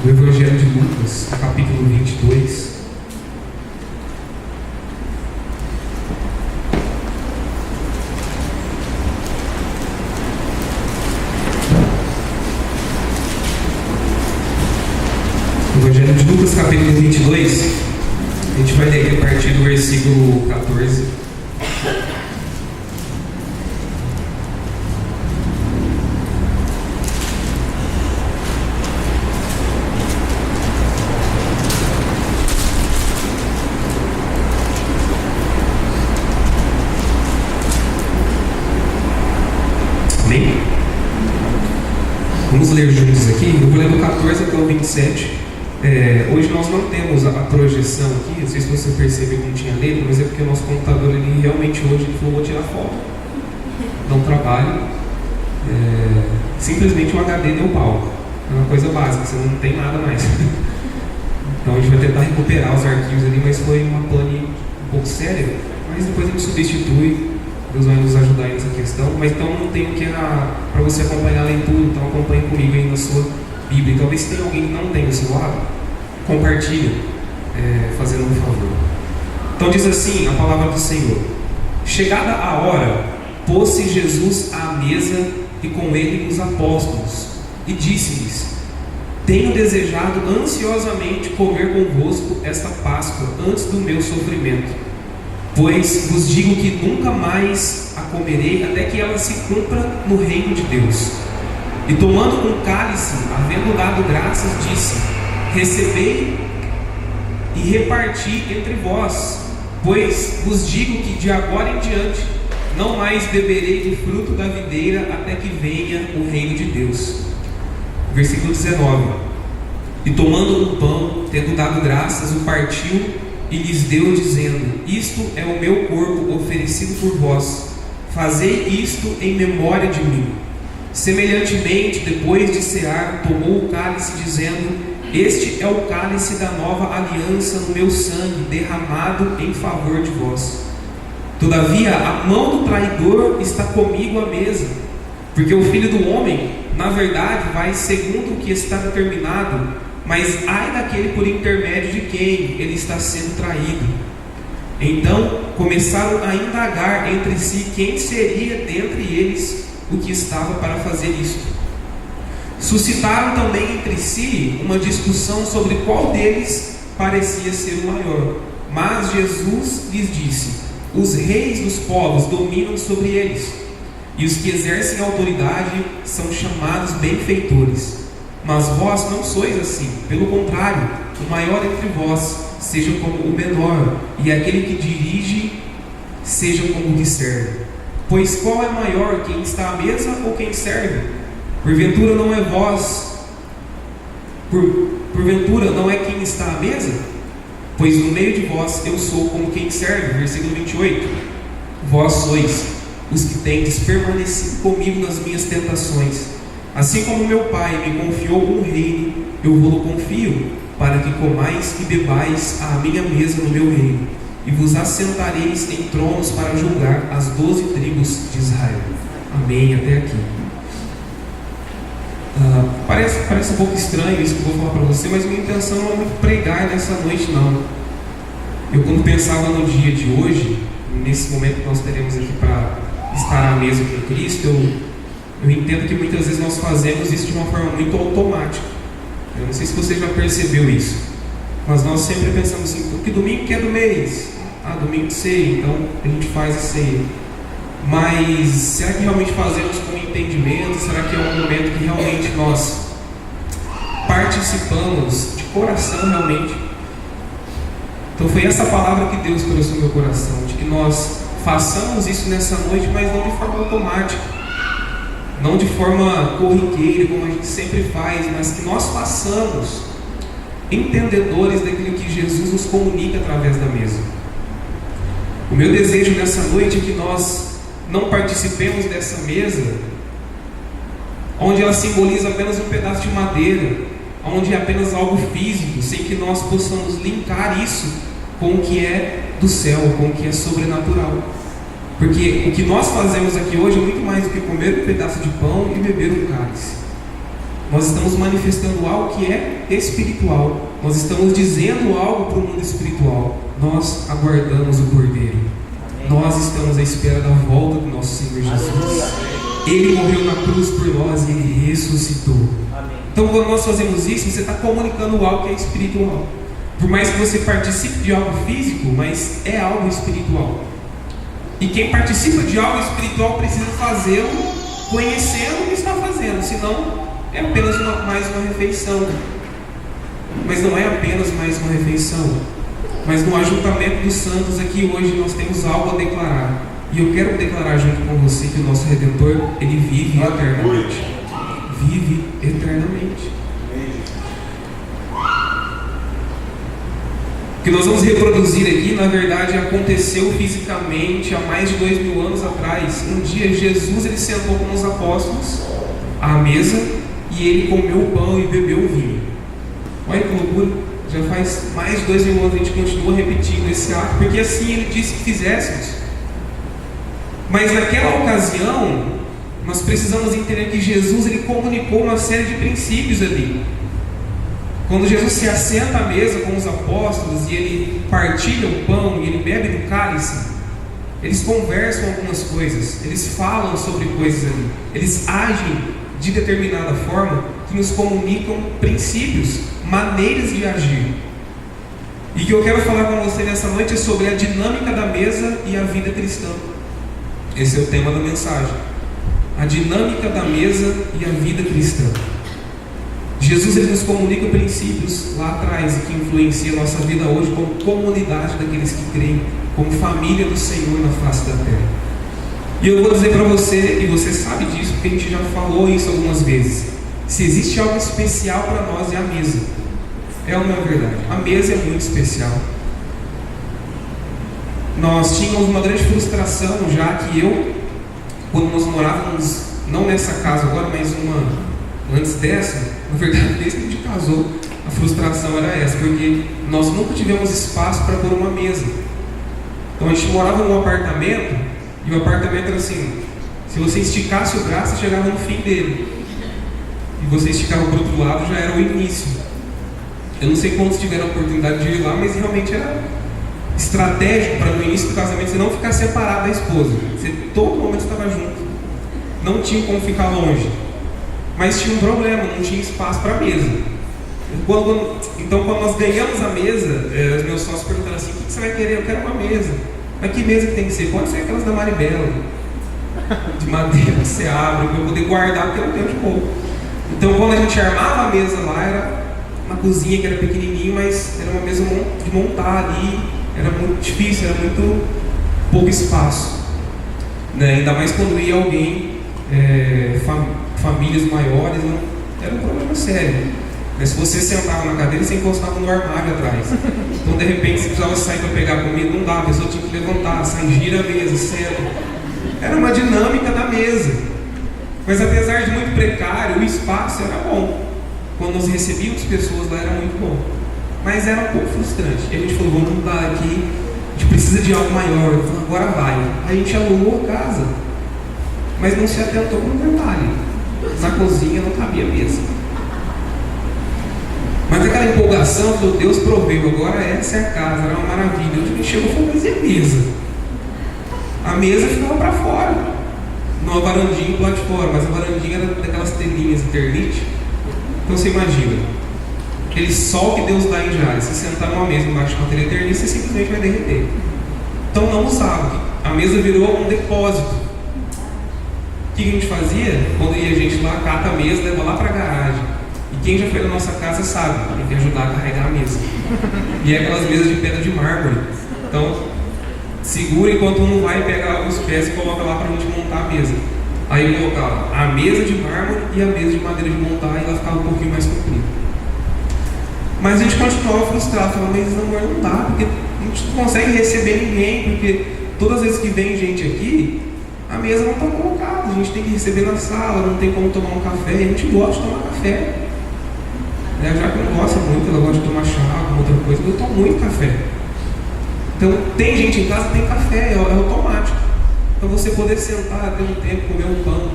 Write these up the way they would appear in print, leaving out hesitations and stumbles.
do Evangelho de Lucas, capítulo 22. Evangelho de Lucas, capítulo 22, a gente vai ler aqui a partir do versículo 14. Amém? Vamos ler juntos aqui. Eu vou ler do 14 até o 27. Hoje nós não temos a projeção aqui, não sei se você percebeu que não tinha letra, mas é porque o nosso computador ele realmente hoje ele falou: vou tirar foto, dá um trabalho, simplesmente o HD deu pau, é uma coisa básica, você não tem nada mais. Então a gente vai tentar recuperar os arquivos ali, mas foi uma pane um pouco séria, mas depois a gente substitui, Deus vai nos ajudar nessa questão. Mas então não tem o que para você acompanhar a leitura, então acompanhe comigo aí na sua Bíblia. Talvez se tem alguém que não tem o seu lado, compartilha, fazendo um favor. Então diz assim a palavra do Senhor: chegada a hora, pôs-se Jesus à mesa e com ele os apóstolos, e disse-lhes: tenho desejado ansiosamente comer convosco esta Páscoa antes do meu sofrimento, pois vos digo que nunca mais a comerei até que ela se cumpra no reino de Deus. E tomando um cálice, havendo dado graças, disse: recebei e reparti entre vós, pois vos digo que de agora em diante não mais beberei do fruto da videira até que venha o reino de Deus. Versículo 19: e tomando um pão, tendo dado graças, o partiu e lhes deu, dizendo: isto é o meu corpo oferecido por vós, fazei isto em memória de mim. Semelhantemente, depois de cear, tomou o cálice, dizendo: este é o cálice da nova aliança no meu sangue, derramado em favor de vós. Todavia, a mão do traidor está comigo à mesa, porque o Filho do Homem, na verdade, vai segundo o que está determinado, mas ai daquele por intermédio de quem ele está sendo traído. Então começaram a indagar entre si quem seria dentre eles o que estava para fazer isto. Suscitaram também entre si uma discussão sobre qual deles parecia ser o maior. Mas Jesus lhes disse: os reis dos povos dominam sobre eles, e os que exercem autoridade são chamados benfeitores. Mas vós não sois assim, pelo contrário, o maior entre vós seja como o menor, e aquele que dirige seja como o que serve. Pois qual é maior, quem está à mesa ou quem serve? Porventura não é vós, porventura não é quem está à mesa? Pois no meio de vós eu sou como quem serve. Versículo 28: vós sois os que tendes permanecido comigo nas minhas tentações. Assim como meu Pai me confiou um reino, eu vou-lo confio, para que comais e bebais à minha mesa no meu reino, e vos assentareis em tronos para julgar as 12 tribos de Israel. Amém. Até aqui. Parece um pouco estranho isso que eu vou falar para você, mas minha intenção não é muito pregar nessa noite, não. Eu, quando pensava no dia de hoje, nesse momento que nós teremos aqui para estar à mesa com Cristo, eu entendo que muitas vezes nós fazemos isso de uma forma muito automática. Eu não sei se você já percebeu isso, mas nós sempre pensamos assim: que domingo que é do mês? Domingo de ceia, então a gente faz a ceia. Mas será que realmente fazemos com entendimento? Será que é um momento que realmente nós participamos de coração realmente? Então foi essa palavra que Deus trouxe no meu coração, de que nós façamos isso nessa noite, mas não de forma automática, não de forma corriqueira, como a gente sempre faz, mas que nós façamos entendedores daquilo que Jesus nos comunica através da mesa. O meu desejo nessa noite é que nós não participemos dessa mesa onde ela simboliza apenas um pedaço de madeira, onde é apenas algo físico, sem que nós possamos linkar isso com o que é do céu, com o que é sobrenatural. Porque o que nós fazemos aqui hoje é muito mais do que comer um pedaço de pão e beber um cálice. Nós estamos manifestando algo que é espiritual. Nós estamos dizendo algo para o mundo espiritual. Nós aguardamos o Cordeiro. Nós estamos à espera da volta do nosso Senhor Jesus. Ele morreu na cruz por nós e Ele ressuscitou. Então, quando nós fazemos isso, você está comunicando algo que é espiritual. Por mais que você participe de algo físico, mas é algo espiritual. E quem participa de algo espiritual precisa fazê-lo conhecendo o que está fazendo. Senão, é apenas mais uma refeição. Mas não é apenas mais uma refeição. Mas no ajuntamento dos santos aqui hoje nós temos algo a declarar. E eu quero declarar junto com você que o nosso Redentor, Ele vive eternamente. Vive eternamente. O que nós vamos reproduzir aqui, na verdade, aconteceu fisicamente há mais de 2000 anos atrás. Um dia Jesus ele sentou com os apóstolos à mesa e ele comeu o pão e bebeu o vinho. Olha que loucura. Já faz mais de 2000 anos a gente continua repetindo esse ato, porque assim ele disse que fizéssemos. Mas naquela ocasião, nós precisamos entender que Jesus ele comunicou uma série de princípios ali. Quando Jesus se assenta à mesa com os apóstolos e ele partilha o pão e ele bebe do cálice, eles conversam algumas coisas, eles falam sobre coisas ali, eles agem de determinada forma que nos comunicam princípios, maneiras de agir. E o que eu quero falar com você nessa noite é sobre a dinâmica da mesa e a vida cristã. Esse é o tema da mensagem. A dinâmica da mesa e a vida cristã. Jesus ele nos comunica princípios lá atrás que influenciam a nossa vida hoje como comunidade daqueles que creem, como família do Senhor na face da terra. E eu vou dizer para você, e você sabe disso, porque a gente já falou isso algumas vezes. Se existe algo especial para nós é a mesa. É uma verdade. A mesa é muito especial. Nós tínhamos uma grande frustração já que quando nós morávamos, não nessa casa agora, mas uma antes dessa, na verdade, desde que a gente casou, a frustração era essa, porque nós nunca tivemos espaço para pôr uma mesa. Então a gente morava num apartamento, e o apartamento era assim, se você esticasse o braço, você chegava no fim dele. E você esticava para o outro lado, já era o início. Eu não sei quantos tiveram a oportunidade de ir lá, mas realmente era estratégico para no início do casamento você não ficar separado da esposa. Você todo momento estava junto. Não tinha como ficar longe. Mas tinha um problema, não tinha espaço para a mesa. Então, quando nós ganhamos a mesa, os meus sócios perguntaram assim: o que você vai querer? Eu quero uma mesa. Mas que mesa que tem que ser? Pode ser aquelas da Maribela, de madeira que você abre, para eu poder guardar, porque eu não tenho de pouco. Então, quando a gente armava a mesa lá, era uma cozinha que era pequenininho, mas era uma mesa de montar ali, era muito difícil, era muito pouco espaço. Né? Ainda mais quando ia alguém, famílias maiores, não, era um problema sério. Mas se você sentava na cadeira, você encostava no armário atrás. Então, de repente, você precisava sair para pegar comida, não dava, a pessoa tinha que levantar, sai, gira a mesa, senta. Era uma dinâmica da mesa. Mas apesar de muito precário, o espaço era bom. Quando nós recebíamos pessoas lá, era muito bom. Mas era um pouco frustrante. E a gente falou: vamos mudar aqui, a gente precisa de algo maior. Então, agora vai. Aí a gente alugou a casa. Mas não se atentou com um detalhe: na cozinha não cabia mesa. Mas aquela empolgação do Deus proveu, agora essa é a casa, era uma maravilha. A gente chegou e falou: mas e a mesa? A mesa ficava para fora, numa varandinha do lado de fora, mas a varandinha era daquelas telinhas de termite. Então você imagina, aquele sol que Deus dá em Jales, se sentar numa mesa embaixo de uma telha eternite, você simplesmente vai derreter. Então não usava, a mesa virou um depósito. O que a gente fazia? Quando ia a gente lá, cata a mesa, leva lá para a garagem. E quem já foi na nossa casa sabe, tem que ajudar a carregar a mesa. E é aquelas mesas de pedra de mármore. Então, segura enquanto um vai pegar os pés e coloca lá para a gente montar a mesa. Aí colocava a mesa de mármore e a mesa de madeira de montar, e ela ficava um pouquinho mais comprida. Mas a gente continuava frustrado, falando: mas não dá, porque a gente não consegue receber ninguém, porque todas as vezes que vem gente aqui, a mesa não está colocada, a gente tem que receber na sala, não tem como tomar um café, e a gente gosta de tomar café. Já que não gosta muito, ela gosta de tomar chá, alguma outra coisa, eu tomo muito café. Então, tem gente em casa que tem café, é automático. Então, você poder sentar, ter um tempo, comer um pão.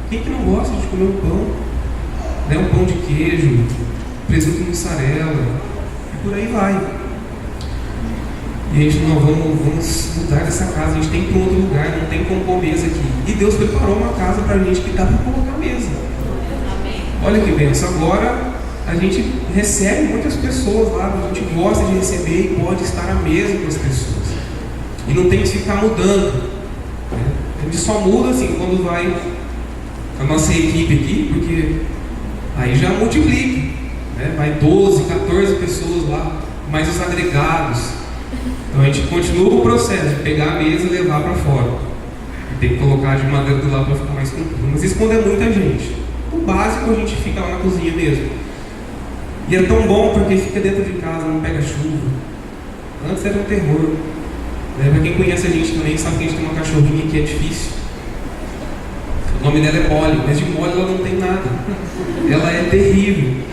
Quem que não gosta de comer um pão? né, um pão de queijo, presunto e mussarela, e por aí vai. E a gente, não, vamos mudar dessa casa, a gente tem que ir para um outro lugar, não tem como pôr mesa aqui. E Deus preparou uma casa para a gente que dá para colocar mesa. Olha que benção, agora a gente recebe muitas pessoas lá, a gente gosta de receber e pode estar à mesa com as pessoas. E não tem que ficar mudando. Né? A gente só muda assim quando vai a nossa equipe aqui, porque aí já multiplica. Né? Vai 12, 14 pessoas lá, mais os agregados. Então a gente continua o processo de pegar a mesa e levar para fora. E tem que colocar de madeira do lado para ficar mais comprido. Mas isso quando é muita gente. O básico a gente fica lá na cozinha mesmo. E é tão bom porque fica dentro de casa, não pega chuva. Antes era um terror. Né? Para quem conhece a gente também sabe que a gente tem uma cachorrinha que é difícil. O nome dela é Polly, mas de mole ela não tem nada. Ela é terrível.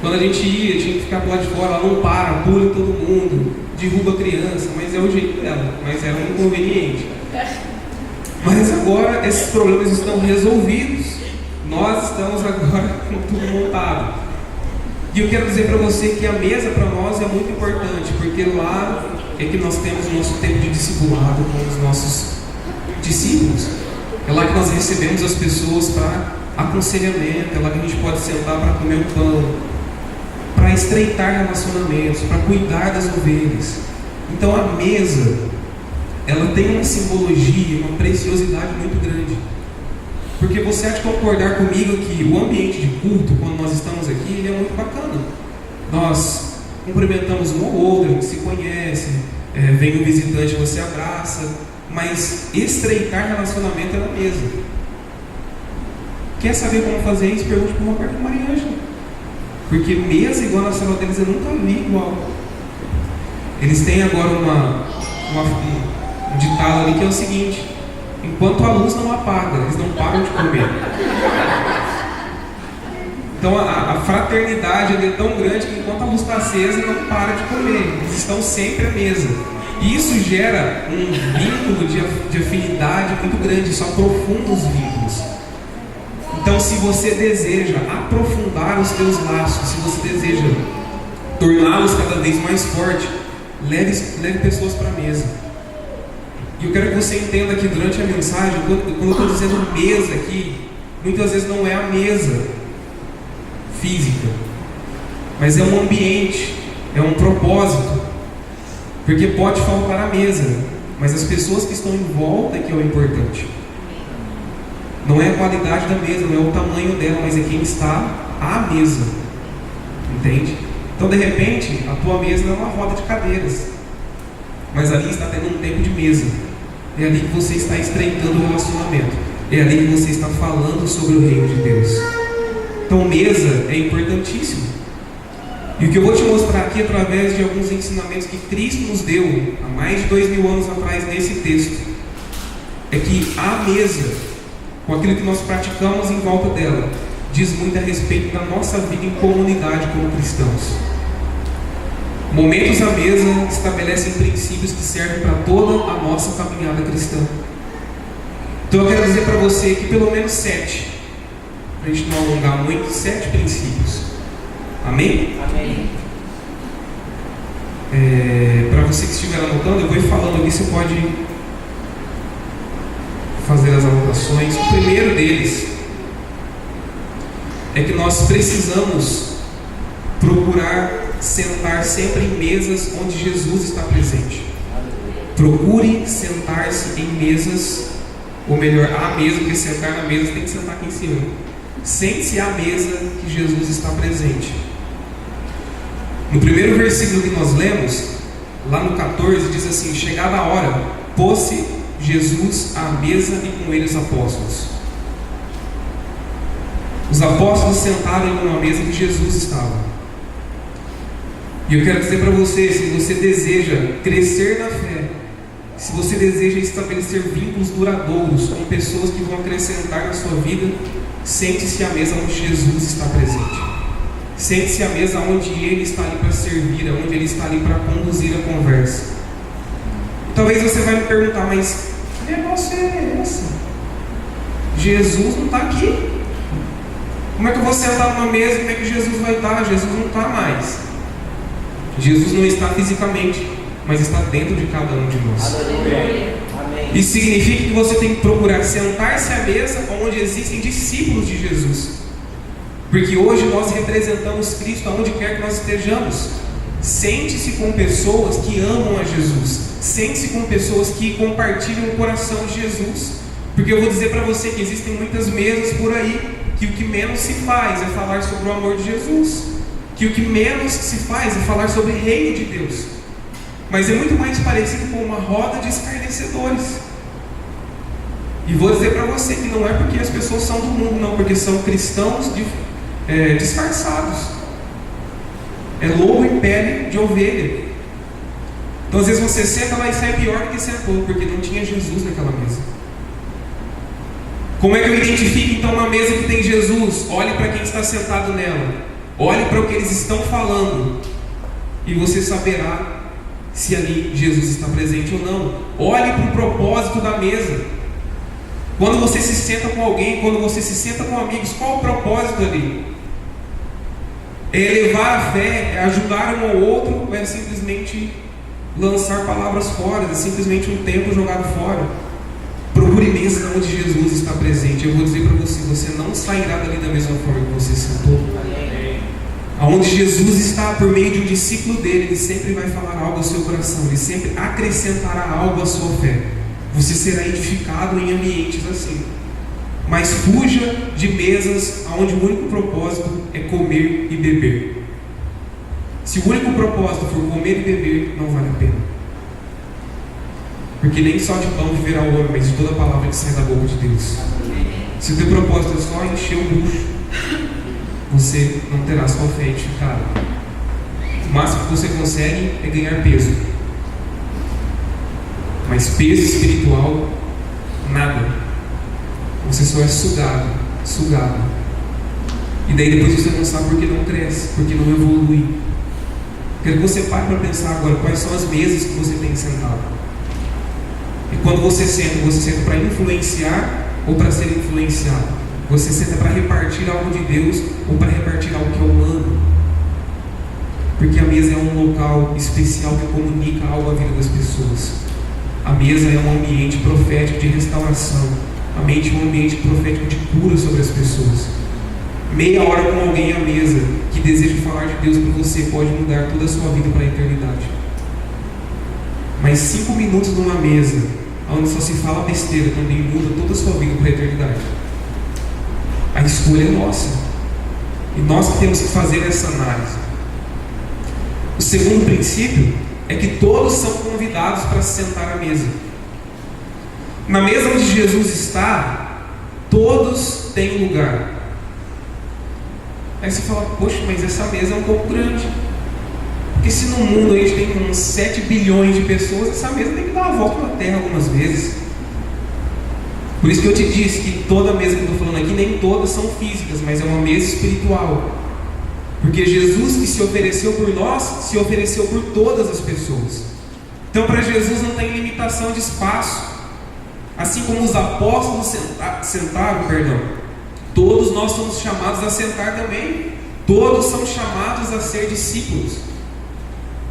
Quando a gente ia, tinha que ficar do lado de fora, ela não para, pula em todo mundo, derruba a criança, mas é o jeito dela, mas era um inconveniente. Mas agora esses problemas estão resolvidos. Nós estamos agora com tudo montado. E eu quero dizer para você que a mesa para nós é muito importante, porque lá é que nós temos o nosso tempo de discipulado com os nossos discípulos. É lá que nós recebemos as pessoas para aconselhamento, é lá que a gente pode sentar para comer um pão, para estreitar relacionamentos, para cuidar das ovelhas. Então a mesa, ela tem uma simbologia, uma preciosidade muito grande. Porque você há de concordar comigo que o ambiente de culto, quando nós estamos aqui, ele é muito bacana. Nós cumprimentamos um ou outro, a gente se conhece, vem um visitante, você abraça, mas estreitar relacionamento é na mesa. Quer saber como fazer isso? Pergunte para uma parte de Maria Ângela. Porque mesa igual na sala deles eu nunca vi igual. Eles têm agora um ditado ali que é o seguinte: enquanto a luz não apaga, eles não param de comer. Então a fraternidade é tão grande que enquanto a luz está acesa, não para de comer. Eles estão sempre à mesa. E isso gera um vínculo de afinidade muito grande, só aprofunda os vínculos. Então, se você deseja aprofundar os teus laços, se você deseja torná-los cada vez mais fortes, leve pessoas para a mesa. E eu quero que você entenda que durante a mensagem, quando eu estou dizendo mesa aqui, muitas vezes não é a mesa física, mas é um ambiente, é um propósito. Porque pode faltar a mesa, mas as pessoas que estão em volta é que é o importante. Não é a qualidade da mesa, não é o tamanho dela, mas é quem está à mesa. Entende? Então, de repente, a tua mesa não é uma roda de cadeiras, mas ali está tendo um tempo de mesa. É ali que você está estreitando o relacionamento. É ali que você está falando sobre o reino de Deus. Então, mesa é importantíssimo. E o que eu vou te mostrar aqui, através de alguns ensinamentos que Cristo nos deu há mais de 2000 anos atrás nesse texto, é que a mesa, com aquilo que nós praticamos em volta dela, diz muito a respeito da nossa vida em comunidade como cristãos. Momentos à mesa estabelecem princípios que servem para toda a nossa caminhada cristã. Então eu quero dizer para você que pelo menos 7, para a gente não alongar muito, 7 princípios. Amém? Amém. Para você que estiver anotando, eu vou ir falando aqui, você pode fazer as anotações. O primeiro deles é que nós precisamos procurar sentar sempre em mesas onde Jesus está presente. Procure sentar-se em mesas, ou melhor, à mesa, porque sentar na mesa você tem que sentar aqui em cima. Sente-se à mesa que Jesus está presente. No primeiro versículo que nós lemos, lá no 14, diz assim: chegada a hora, pôs-se Jesus à mesa e com ele os apóstolos. Os apóstolos sentaram em uma mesa que Jesus estava. E eu quero dizer para você, se você deseja crescer na fé, se você deseja estabelecer vínculos duradouros com pessoas que vão acrescentar na sua vida, sente-se à mesa onde Jesus está presente. Sente-se à mesa onde Ele está ali para servir, onde Ele está ali para conduzir a conversa. E talvez você vai me perguntar, mas que negócio é esse? Jesus não está aqui. Como é que eu vou sentar numa mesa? Como é que Jesus vai estar? Jesus não está mais. Jesus não está fisicamente, mas está dentro de cada um de nós. Amém. Isso significa que você tem que procurar sentar-se à mesa onde existem discípulos de Jesus. Porque hoje nós representamos Cristo aonde quer que nós estejamos. Sente-se com pessoas que amam a Jesus. Sente-se com pessoas que compartilham o coração de Jesus. Porque eu vou dizer para você que existem muitas mesas por aí que o que menos se faz é falar sobre o amor de Jesus. Que o que menos se faz é falar sobre o reino de Deus. Mas é muito mais parecido com uma roda de escarnecedores. E vou dizer para você que não é porque as pessoas são do mundo, não, porque são cristãos disfarçados. É lobo em pele de ovelha. Então às vezes você senta lá e sai pior do que sentou, porque não tinha Jesus naquela mesa. Como é que eu identifico então uma mesa que tem Jesus? Olhe para quem está sentado nela. Olhe para o que eles estão falando. E você saberá se ali Jesus está presente ou não. Olhe para o propósito da mesa. Quando você se senta com alguém, quando você se senta com amigos, qual o propósito ali? É elevar a fé, é ajudar um ao outro, ou é simplesmente lançar palavras fora, é simplesmente um tempo jogado fora? Procure mesmo onde Jesus está presente. Eu vou dizer para você, você não sairá dali da mesma forma que você sentou. Aonde Jesus está por meio de um discípulo dele, ele sempre vai falar algo ao seu coração, ele sempre acrescentará algo à sua fé. Você será edificado em ambientes assim. Mas fuja de mesas onde o único propósito é comer e beber. Se o único propósito for comer e beber, não vale a pena. Porque nem só de pão viverá o homem, mas de toda a palavra que sai da boca de Deus. Se o teu propósito é só encher o bucho, você não terá sua fé edificada. O máximo que você consegue é ganhar peso. Mas peso espiritual, nada. Você só é sugado. E daí depois você não sabe porque não cresce, porque não evolui. Quero que você pare para pensar agora quais são as mesas que você tem sentado. E quando você senta para influenciar ou para ser influenciado? Você senta para repartir algo de Deus ou para repartir algo que é humano? Porque a mesa é um local especial que comunica algo à vida das pessoas. A mesa é um ambiente profético de restauração. A mente é um ambiente profético de cura sobre as pessoas. Meia hora com alguém à mesa que deseja falar de Deus para você pode mudar toda a sua vida para a eternidade. Mas 5 minutos numa mesa onde só se fala besteira também muda toda a sua vida para a eternidade. A escolha é nossa. E nós que temos que fazer essa análise. O segundo princípio é que todos são convidados para se sentar à mesa. Na mesa onde Jesus está, todos têm lugar. Aí você fala, poxa, mas essa mesa é um pouco grande. Porque se no mundo a gente tem uns 7 bilhões de pessoas, essa mesa tem que dar uma volta na Terra algumas vezes. Por isso que eu te disse que toda mesa que eu estou falando aqui, nem todas são físicas, mas é uma mesa espiritual. Porque Jesus que se ofereceu por nós, se ofereceu por todas as pessoas. Então para Jesus não tem limitação de espaço. Assim como os apóstolos sentaram, todos nós somos chamados a sentar também. Todos são chamados a ser discípulos.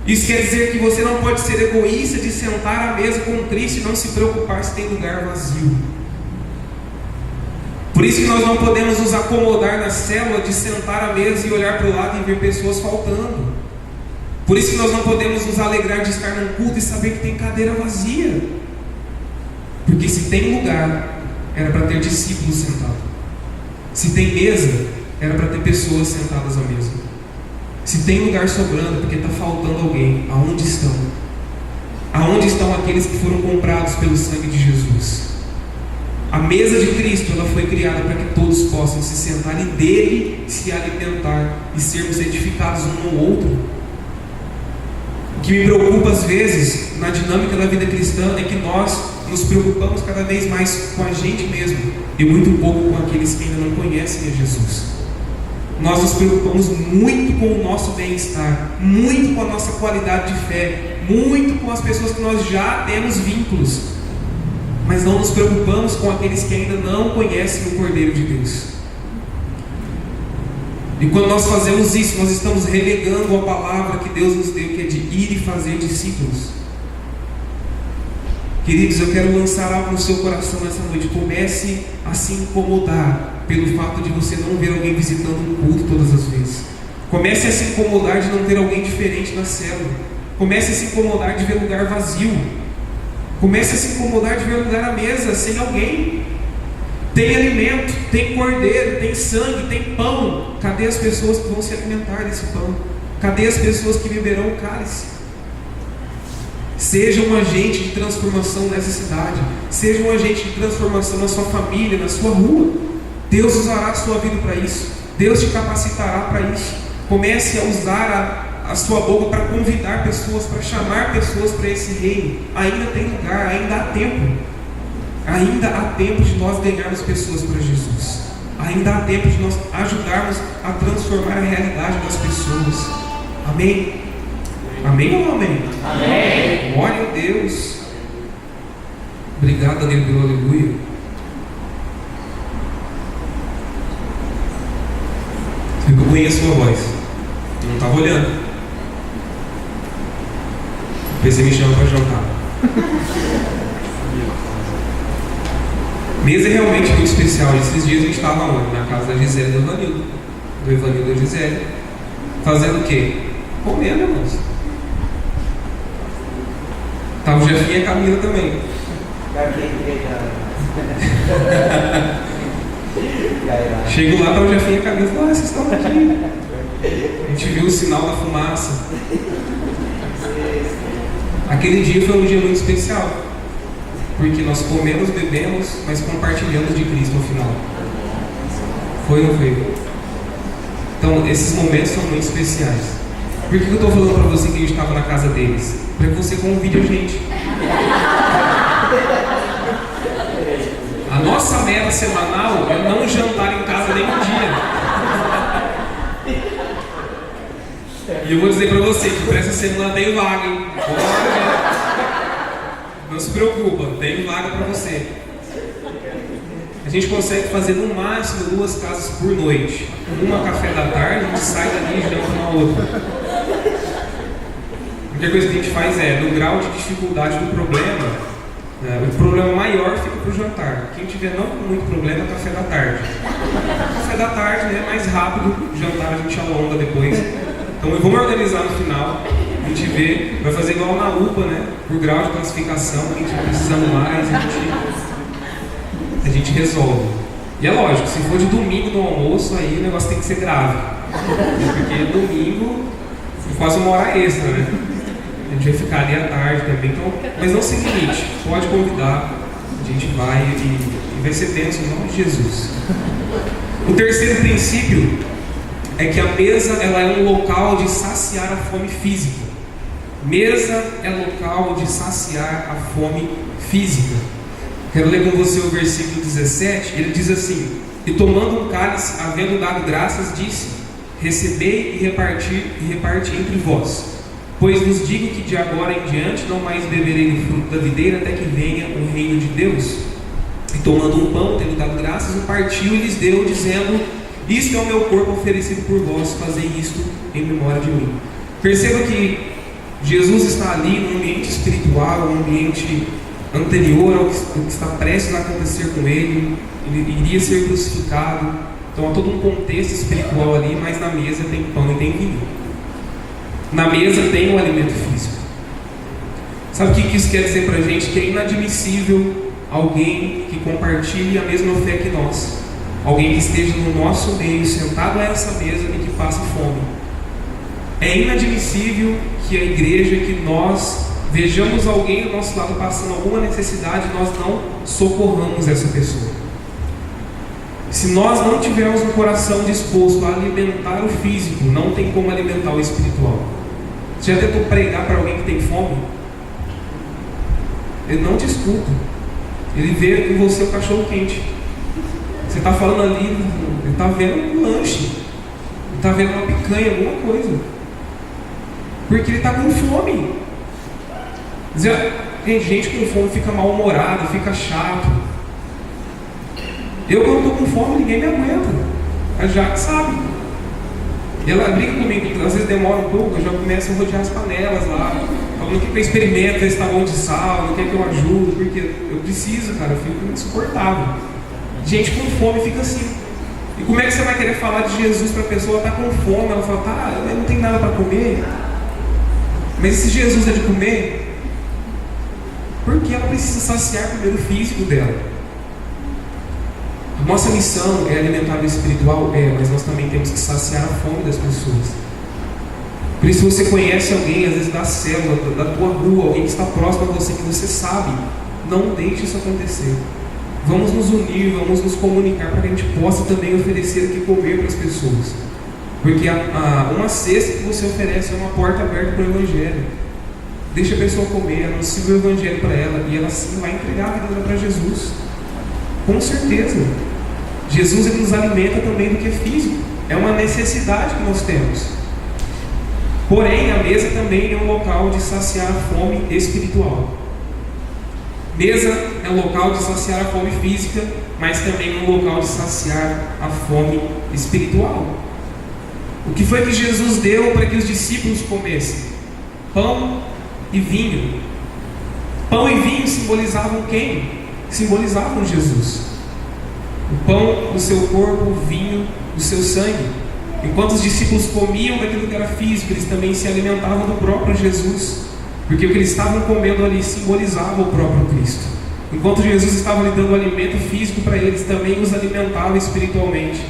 Isso quer dizer que você não pode ser egoísta de sentar à mesa com Cristo e não se preocupar se tem lugar vazio. Por isso que nós não podemos nos acomodar na célula de sentar à mesa e olhar para o lado e ver pessoas faltando. Por isso que nós não podemos nos alegrar de estar num culto e saber que tem cadeira vazia. Porque se tem lugar, era para ter discípulos sentados. Se tem mesa, era para ter pessoas sentadas à mesa. Se tem lugar sobrando, porque está faltando alguém, aonde estão? Aonde estão aqueles que foram comprados pelo sangue de Jesus? A mesa de Cristo, ela foi criada para que todos possam se sentar e dele se alimentar e sermos edificados um ao outro. O que me preocupa às vezes na dinâmica da vida cristã é que nós nos preocupamos cada vez mais com a gente mesmo e muito pouco com aqueles que ainda não conhecem a Jesus. Nós nos preocupamos muito com o nosso bem-estar, muito com a nossa qualidade de fé, muito com as pessoas que nós já temos vínculos, mas não nos preocupamos com aqueles que ainda não conhecem o Cordeiro de Deus. E quando nós fazemos isso, nós estamos relegando a palavra que Deus nos deu, que é de ir e fazer discípulos. Queridos, eu quero lançar algo no seu coração nessa noite. Comece a se incomodar pelo fato de você não ver alguém visitando um culto todas as vezes. Comece a se incomodar de não ter alguém diferente na célula. Comece a se incomodar de ver lugar vazio. Comece a se incomodar de ver lugar à mesa sem alguém. Tem alimento, tem cordeiro, tem sangue, tem pão. Cadê as pessoas que vão se alimentar desse pão? Cadê as pessoas que beberão o cálice? Seja um agente de transformação nessa cidade. Seja um agente de transformação na sua família, na sua rua. Deus usará a sua vida para isso. Deus te capacitará para isso. Comece a usar a sua boca para convidar pessoas, para chamar pessoas para esse reino. Ainda tem lugar, ainda há tempo. Ainda há tempo de nós ganharmos pessoas para Jesus. Ainda há tempo de nós ajudarmos a transformar a realidade das pessoas. Amém? Amém ou não amém? Amém. Glória a Deus. Obrigado, Danilo, pelo aleluia. Eu conheço a sua voz. Eu não estava olhando. Depois você me chama para jantar. Mesa é realmente muito especial. Esses dias a gente estava onde? Na casa da Gisele e do Evanildo. Do Evanildo e da Gisele. Fazendo o quê? Comendo, irmãos. Estava o Jefinho e a Camila também. Chego lá, estava o Jefinho e a Camila. Ah, vocês estão aqui. A gente viu o sinal da fumaça. Aquele dia foi um dia muito especial. Porque nós comemos, bebemos, mas compartilhamos de Cristo no final. Foi ou não foi? Então, esses momentos são muito especiais. Por que eu estou falando para você que a gente estava na casa deles? Para que você convide a gente. A nossa meta semanal é não jantar em casa nenhum dia. E eu vou dizer para você que para essa semana tem vaga, hein? Não se preocupa, tem vaga para você. A gente consegue fazer no máximo 2 casas por noite. Uma café da tarde, a gente sai dali e janta na outra. A única coisa que a gente faz é, no grau de dificuldade do problema, o problema maior fica para o jantar. Quem tiver não com muito problema é o café da tarde. O café da tarde é mais rápido, o jantar a gente alonga depois. Então eu vou me organizar no final. A gente vê, vai fazer igual na UPA, né? Por grau de classificação, a gente precisando mais, a gente resolve. E é lógico, se for de domingo no almoço, aí o negócio tem que ser grave. Porque domingo é quase 1 hora extra, né? A gente vai ficar ali à tarde também, então, mas não se limite, pode convidar, a gente vai e vai ser bênção em nome de Jesus. O terceiro princípio é que a mesa ela é um local de saciar a fome física. Mesa é local de saciar a fome física. Quero ler com você o versículo 17. Ele diz assim: e tomando um cálice, havendo dado graças, disse: recebei e reparti entre vós. Pois vos digo que de agora em diante não mais beberei do fruto da videira até que venha o reino de Deus. E tomando um pão, tendo dado graças, o partiu e lhes deu, dizendo: isto é o meu corpo oferecido por vós, fazei isto em memória de mim. Perceba que Jesus está ali num ambiente espiritual, um ambiente anterior ao que está prestes a acontecer com ele. Ele iria ser crucificado. Então há todo um contexto espiritual ali, mas na mesa tem pão e tem vinho. Na mesa tem o alimento físico. Sabe o que isso quer dizer para a gente? Que é inadmissível alguém que compartilhe a mesma fé que nós. Alguém que esteja no nosso meio, sentado a essa mesa e que passe fome. É inadmissível que a igreja, que nós vejamos alguém do nosso lado passando alguma necessidade, nós não socorramos essa pessoa. Se nós não tivermos um coração disposto a alimentar o físico, não tem como alimentar o espiritual. Você já tentou pregar para alguém que tem fome? Ele não te escuta. Ele vê com você o cachorro quente. Você está falando ali, ele está vendo um lanche, ele está vendo uma picanha, alguma coisa. Porque ele está com fome. Tem gente com fome, fica mal-humorado, fica chato. Eu, quando estou com fome, ninguém me aguenta. A Jaque sabe. E ela briga comigo, às vezes demora um pouco, eu já começo a rodear as panelas lá, falando que eu experimento, ver se está bom de sal, não quer que eu ajudo, porque eu preciso, cara, eu fico insuportável. Gente com fome fica assim. E como é que você vai querer falar de Jesus para a pessoa? Ela está com fome, ela fala, tá, eu não tenho nada para comer. Mas esse Jesus é de comer? Porque ela precisa saciar primeiro o físico dela. Nossa missão é alimentar o espiritual? Mas nós também temos que saciar a fome das pessoas. Por isso, você conhece alguém, às vezes da célula, da tua rua, alguém que está próximo a você, que você sabe, não deixe isso acontecer. Vamos nos unir, vamos nos comunicar para que a gente possa também oferecer o que comer para as pessoas. Porque uma cesta que você oferece é uma porta aberta para o Evangelho. Deixa a pessoa comer, anuncia o Evangelho para ela, e ela sim vai entregar a vida dela para Jesus. Com certeza. Jesus, ele nos alimenta também do que é físico. É uma necessidade que nós temos. Porém, a mesa também é um local de saciar a fome espiritual. Mesa é um local de saciar a fome física, mas também um local de saciar a fome espiritual. O que foi que Jesus deu para que os discípulos comessem? Pão e vinho. Pão e vinho simbolizavam quem? Simbolizavam Jesus. O pão, o seu corpo, o vinho, o seu sangue. Enquanto os discípulos comiam daquilo que era físico, eles também se alimentavam do próprio Jesus, porque o que eles estavam comendo ali simbolizava o próprio Cristo. Enquanto Jesus estava lhe dando alimento físico para eles, também os alimentava espiritualmente.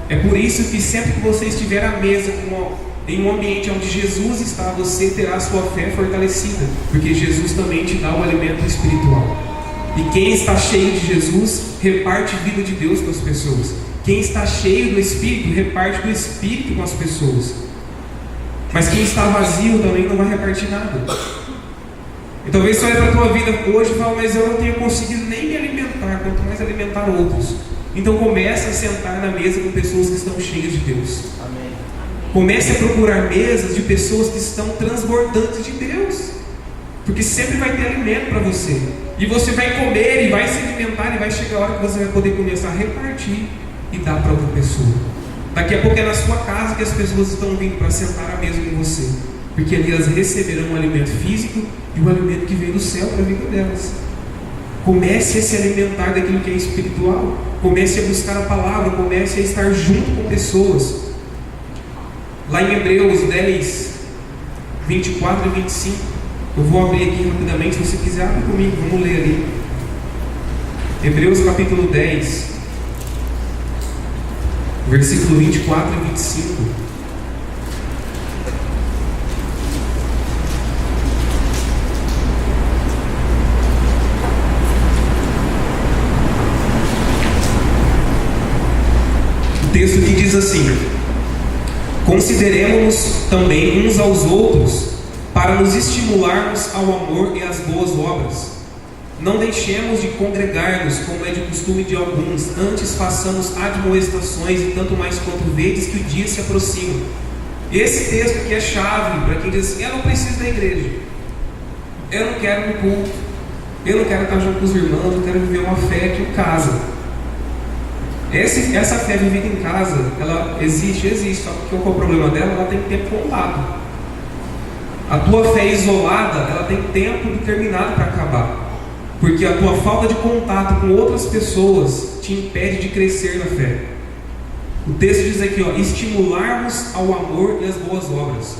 É por isso que sempre que você estiver à mesa em um ambiente onde Jesus está, você terá a sua fé fortalecida, porque Jesus também te dá o alimento espiritual. E quem está cheio de Jesus, reparte vida de Deus com as pessoas. Quem está cheio do Espírito, reparte do Espírito com as pessoas. Mas quem está vazio também não vai repartir nada. E talvez você olhe para a tua vida hoje e fale, mas eu não tenho conseguido nem me alimentar, quanto mais alimentar outros. Então comece a sentar na mesa com pessoas que estão cheias de Deus. Amém. Comece a procurar mesas de pessoas que estão transbordantes de Deus. Porque sempre vai ter alimento para você. E você vai comer e vai se alimentar, e vai chegar a hora que você vai poder começar a repartir e dar para outra pessoa. Daqui a pouco é na sua casa que as pessoas estão vindo para sentar à mesa com você, porque ali elas receberão o alimento físico e o alimento que vem do céu para a vida delas. Comece a se alimentar daquilo que é espiritual. Comece a buscar a palavra. Comece a estar junto com pessoas. Lá em Hebreus 10, 24 e 25, eu vou abrir aqui rapidamente, se você quiser, abre comigo, vamos ler ali. Hebreus capítulo 10, versículo 24 e 25. O texto que diz assim: consideremos-nos também uns aos outros, para nos estimularmos ao amor e às boas obras. Não deixemos de congregar-nos, como é de costume de alguns, antes façamos admoestações, e tanto mais quanto vedes que o dia se aproxima. Esse texto aqui é chave para quem diz assim: eu não preciso da igreja, eu não quero um culto, eu não quero estar junto com os irmãos, eu quero viver uma fé aqui em casa. Essa fé vivida em casa, ela existe, só que qual é o problema dela? Ela tem tempo contado. A tua fé isolada, ela tem tempo determinado para acabar, porque a tua falta de contato com outras pessoas te impede de crescer na fé. O texto diz aqui, estimularmos ao amor e às boas obras.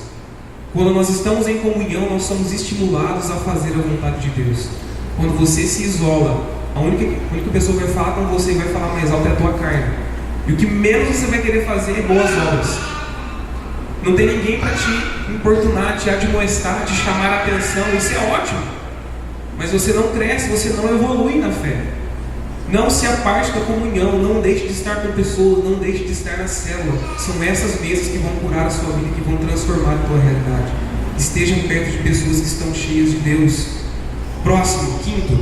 Quando nós estamos em comunhão, nós somos estimulados a fazer a vontade de Deus. Quando você se isola, a única pessoa que vai falar com você e vai falar mais alto é a tua carne. E o que menos você vai querer fazer é boas obras. Não tem ninguém para te importunar, te admoestar, te chamar a atenção. Isso é ótimo. Mas você não cresce, você não evolui na fé. Não se aparte da comunhão, não deixe de estar com pessoas, não deixe de estar na célula. São essas mesas que vão curar a sua vida, que vão transformar a tua realidade. Estejam perto de pessoas que estão cheias de Deus. Próximo, quinto.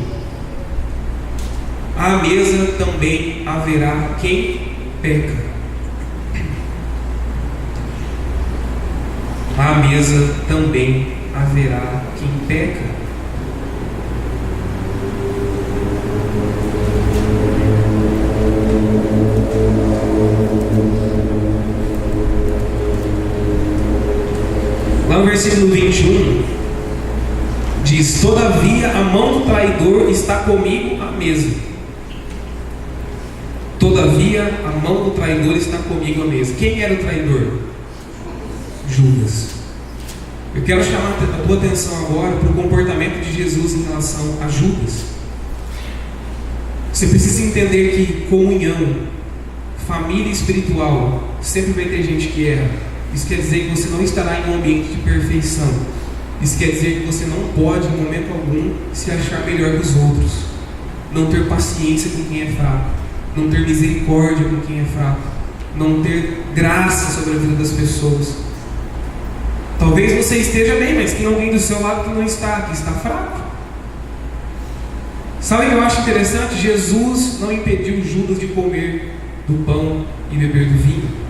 À mesa também haverá quem peca. À mesa também haverá quem peca. Lá no versículo 21, diz: todavia a mão do traidor está comigo à mesa. Todavia a mão do traidor está comigo à mesa. Quem era o traidor? Judas. Eu quero chamar a tua atenção agora para o comportamento de Jesus em relação a Judas. Você precisa entender que comunhão, família espiritual, sempre vai ter gente que erra. Isso quer dizer que você não estará em um ambiente de perfeição. Isso quer dizer que você não pode, em momento algum, se achar melhor que os outros. Não ter paciência com quem é fraco. Não ter misericórdia com quem é fraco. Não ter graça sobre a vida das pessoas. Talvez você esteja bem, mas tem alguém do seu lado que não está, que está fraco. Sabe o que eu acho interessante? Jesus não impediu Judas de comer do pão e beber do vinho.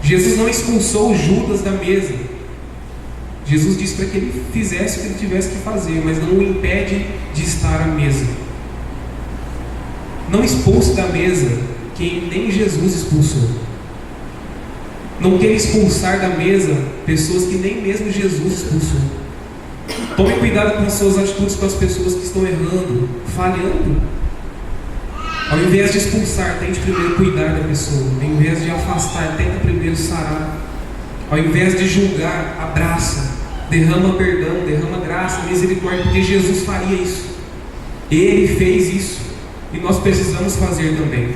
Jesus não expulsou Judas da mesa. Jesus disse para que ele fizesse o que ele tivesse que fazer, mas não o impede de estar à mesa. Não expulse da mesa quem nem Jesus expulsou. Não queira expulsar da mesa pessoas que nem mesmo Jesus expulsou. Tome cuidado com as suas atitudes com as pessoas que estão errando, falhando. Ao invés de expulsar, tente primeiro cuidar da pessoa. Ao invés de afastar, tenta primeiro sarar. Ao invés de julgar, abraça. Derrama perdão, derrama graça, misericórdia, porque Jesus faria isso. Ele fez isso. E nós precisamos fazer também.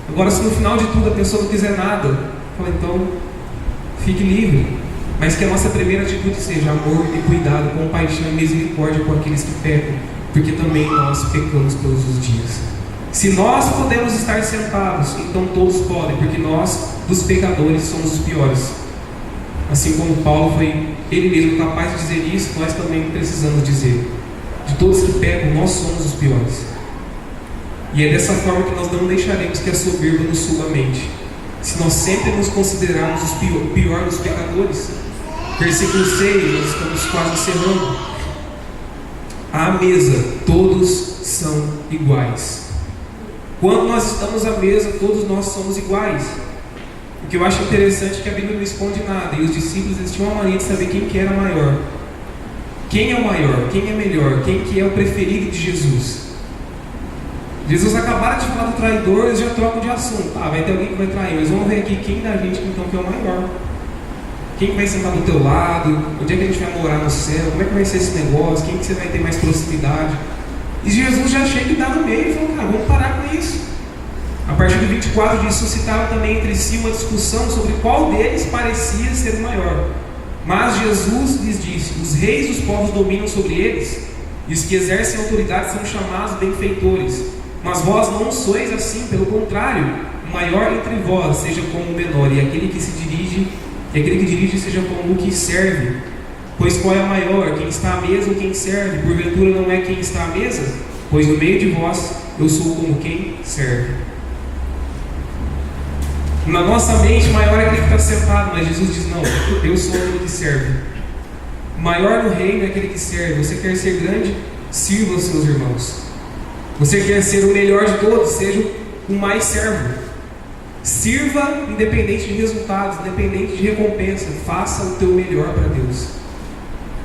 Agora, se no final de tudo a pessoa não quiser nada, fala, então, fique livre. Mas que a nossa primeira atitude seja amor e cuidado, compaixão e misericórdia com aqueles que pecam, porque também nós pecamos todos os dias. Se nós podemos estar sentados, então todos podem, porque nós, dos pecadores, somos os piores. Assim como Paulo foi ele mesmo capaz de dizer isso, nós também precisamos dizer. De todos que pecam, nós somos os piores. E é dessa forma que nós não deixaremos que a soberba nos suba a mente. Se nós sempre nos considerarmos os pior dos pecadores. Versículo 6, nós estamos quase encerrando. À mesa, todos são iguais. Quando nós estamos à mesa, todos nós somos iguais. O que eu acho interessante é que a Bíblia não esconde nada. E os discípulos eles tinham uma mania de saber quem que era maior. Quem é o maior? Quem é melhor? Quem que é o preferido de Jesus? Jesus acabaram de falar do traidor, eles já trocam de assunto. Vai ter alguém que vai trair, mas vamos ver aqui quem da gente então que é o maior. Quem vai sentar do teu lado? Onde é que a gente vai morar no céu? Como é que vai ser esse negócio? Quem que você vai ter mais proximidade? E Jesus já chega e dá no meio e fala, vamos parar com isso. A partir do 24 diz, suscitaram também entre si uma discussão sobre qual deles parecia ser o maior. Mas Jesus lhes disse, os reis dos povos dominam sobre eles, e os que exercem autoridade são chamados benfeitores. Mas vós não sois assim, pelo contrário, o maior entre vós seja como o menor, e aquele que dirige seja como o que serve. Pois qual é a maior, quem está à mesa ou quem serve? Porventura não é quem está à mesa? Pois no meio de vós eu sou como quem serve. Na nossa mente, maior é aquele que está sentado, mas Jesus diz, não, eu sou aquele que serve. Maior no reino é aquele que serve. Você quer ser grande? Sirva os seus irmãos. Você quer ser o melhor de todos? Seja o mais servo. Sirva independente de resultados, independente de recompensa. Faça o teu melhor para Deus.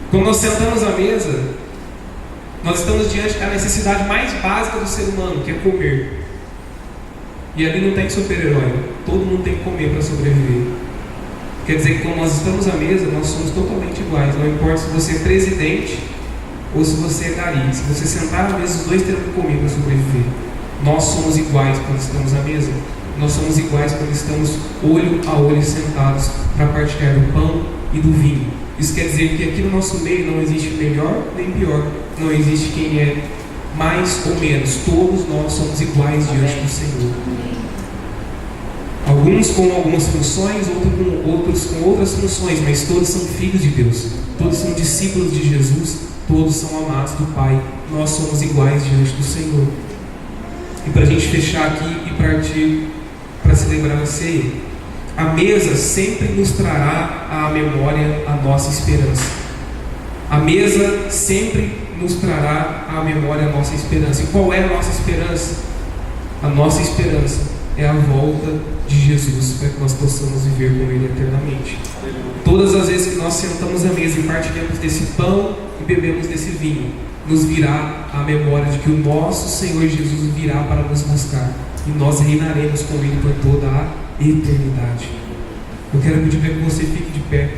Quando nós sentamos à mesa, nós estamos diante da necessidade mais básica do ser humano, que é comer. E ali não tem super-herói. Todo mundo tem que comer para sobreviver. Quer dizer que quando nós estamos à mesa, nós somos totalmente iguais. Não importa se você é presidente ou se você é gari. Se você sentar à mesa, os dois terão que comer para sobreviver. Nós somos iguais quando estamos à mesa. Nós somos iguais quando estamos olho a olho sentados para partilhar do pão e do vinho. Isso quer dizer que aqui no nosso meio não existe melhor nem pior. Não existe quem é mais ou menos. Todos nós somos iguais diante do Senhor. Alguns com algumas funções, outros com outras funções, mas todos são filhos de Deus. Todos são discípulos de Jesus. Todos são amados do Pai. Nós somos iguais diante do Senhor. E para a gente fechar aqui e partir para celebrar a ceia, a mesa sempre nos trará à memória a nossa esperança. A mesa sempre nos trará à memória a nossa esperança. E qual é a nossa esperança? A nossa esperança é a volta de Jesus, para que nós possamos viver com Ele eternamente. Todas as vezes que nós sentamos à mesa e partilhamos desse pão e bebemos desse vinho, nos virá a memória de que o nosso Senhor Jesus virá para nos buscar, e nós reinaremos com Ele por toda a eternidade. Eu quero pedir para que você fique de pé.